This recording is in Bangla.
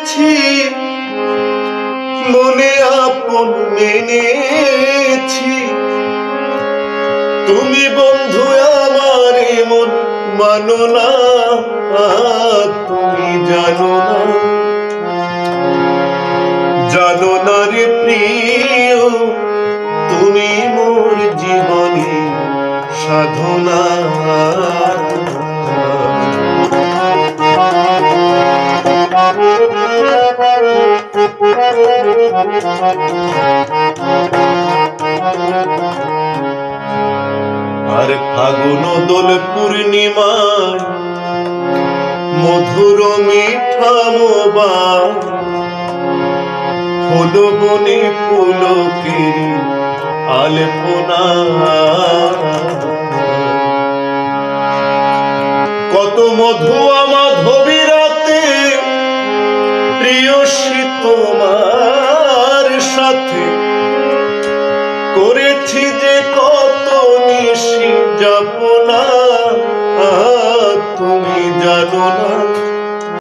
পেয়েছি মনে আপন মেনেছি তুমি বন্ধু আমার মন মানো না তুমি জানো না রে প্রিয় তুমি মোর জীবনে সাধনা আর ফাগুন দোল পূর্ণিমায় মধুর মিঠা মোবাই ফুল বনে পুলকের আলপনা কত মধু মাধবী রাতে প্রিয়সী তোমার সাথে করেছি যে কত নিশি যাপনা তুমি জানো না